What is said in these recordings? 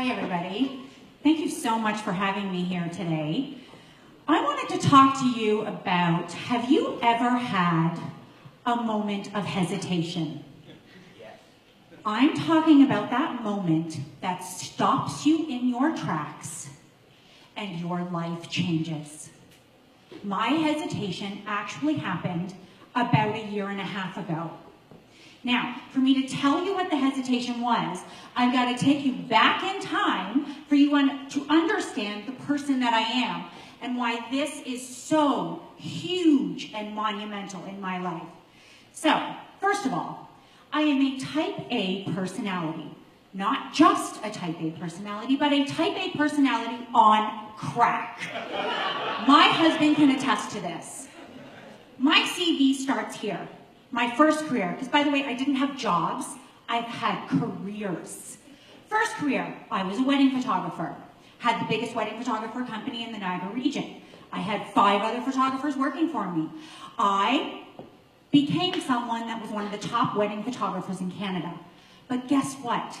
Hi, everybody. Thank you so much for having me here today. I wanted to talk to you about, have you ever had a moment of hesitation? I'm talking about that moment that stops you in your tracks and your life changes. My hesitation actually happened about 1.5 years ago. Now, for me to tell you what the hesitation was, I've got to take you back in time for you to understand the person that I am and why this is so huge and monumental in my life. So, first of all, I am a type A personality. Not just a type A personality, but a type A personality on crack. My husband can attest to this. My CV starts here. My first career, because by the way, I didn't have jobs, I've had careers. First career, I was a wedding photographer. Had the biggest wedding photographer company in the Niagara region. I had 5 other photographers working for me. I became someone that was one of the top wedding photographers in Canada. But guess what?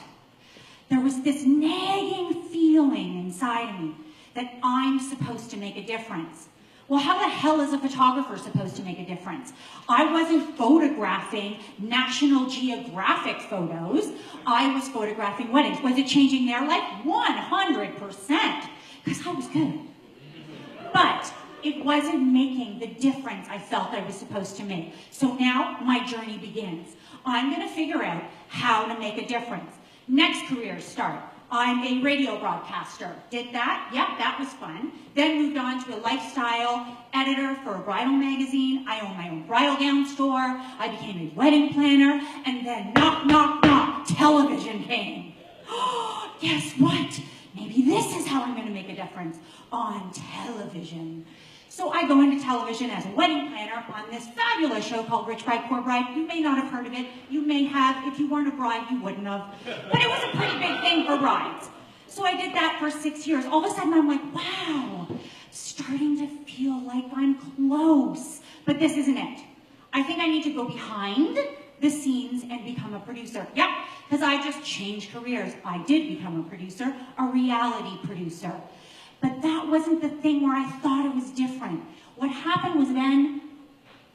There was this nagging feeling inside of me that I'm supposed to make a difference. Well, how the hell is a photographer supposed to make a difference? I wasn't photographing National Geographic photos. I was photographing weddings. Was it changing their life? 100%, because I was good. But it wasn't making the difference I felt I was supposed to make. So now my journey begins. I'm going to figure out how to make a difference. Next career start. I'm a radio broadcaster. Did that? Yep, that was fun. Then moved on to a lifestyle editor for a bridal magazine. I own my own bridal gown store. I became a wedding planner. And then knock, knock, knock, television came. Oh, guess what? Maybe this is how I'm going to make a difference on television. So I go into television as a wedding planner on this fabulous show called Rich Bride, Poor Bride. You may not have heard of it. You may have. If you weren't a bride, you wouldn't have. But it was a pretty big thing for brides. So I did that for 6 years. All of a sudden, I'm like, wow, starting to feel like I'm close. But this isn't it. I think I need to go behind the scenes and become a producer. Yep, because I just changed careers. I did become a producer, a reality producer. But that wasn't the thing where I thought it was different. What happened was then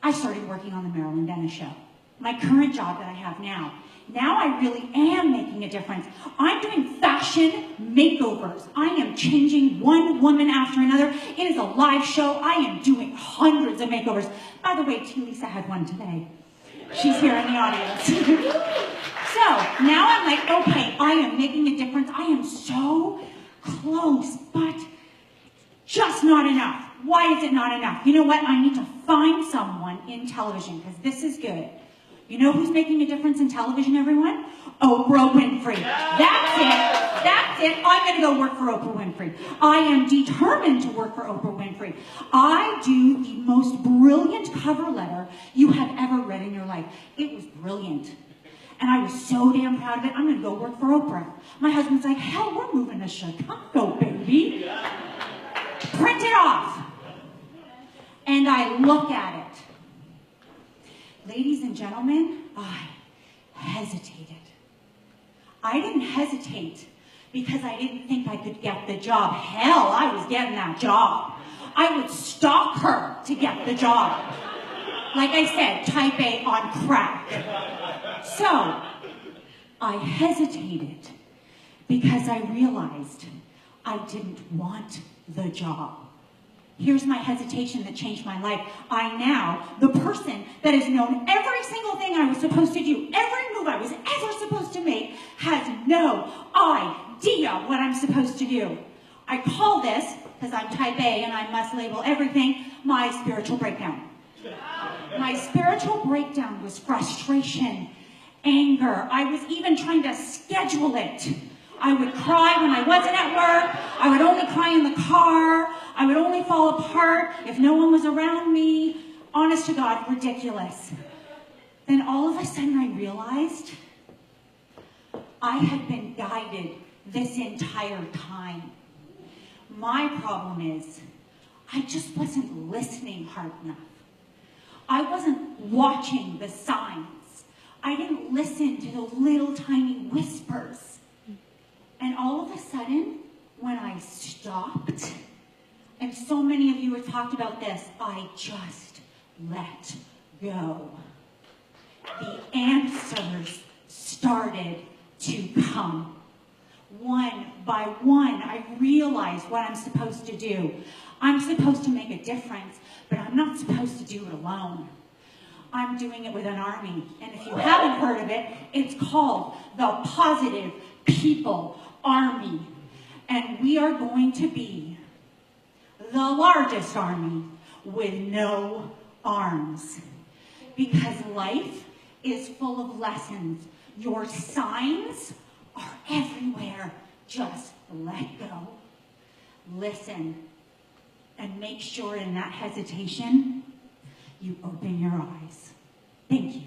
I started working on the Marilyn Denis show. My current job that I have now. Now I really am making a difference. I'm doing fashion makeovers. I am changing one woman after another. It is a live show. I am doing hundreds of makeovers. By the way, Lisa had one today. She's here in the audience. So now I'm like, okay, I am making a difference. I am so close, but just not enough. Why is it not enough? You know what? I need to find someone in television, because this is good. You know who's making a difference in television, everyone? Oprah Winfrey. That's it. That's it. I'm going to go work for Oprah Winfrey. I am determined to work for Oprah Winfrey. I do the most brilliant cover letter you have ever read in your life. It was brilliant. And I was so damn proud of it. I'm going to go work for Oprah. My husband's like, hell, we're moving to Chicago, baby. Print it off. And I look at it. Ladies and gentlemen, I hesitated. I didn't hesitate because I didn't think I could get the job. Hell, I was getting that job. I would stalk her to get the job. Like I said, type A on crack. So, I hesitated because I realized I didn't want the job. Here's my hesitation that changed my life. I now, the person that has known every single thing I was supposed to do, every move I was ever supposed to make, has no idea what I'm supposed to do. I call this, because I'm type A and I must label everything, my spiritual breakdown. My spiritual breakdown was frustration, anger. I was even trying to schedule it. I would cry when I wasn't at work. I would only cry in the car. I would only fall apart if no one was around me. Honest to God, ridiculous. Then all of a sudden I realized I had been guided this entire time. My problem is I just wasn't listening hard enough. I wasn't watching the signs. I didn't listen to the little tiny whispers. And all of a sudden, when I stopped, and so many of you have talked about this, I just let go. The answers started to come. One by one, I realized what I'm supposed to do. I'm supposed to make a difference, but I'm not supposed to do it alone. I'm doing it with an army. And if you haven't heard of it, it's called the Positive People Army. And we are going to be the largest army with no arms. Because life is full of lessons. Your signs are everywhere. Just let go. Listen. And make sure in that hesitation, you open your eyes. Thank you.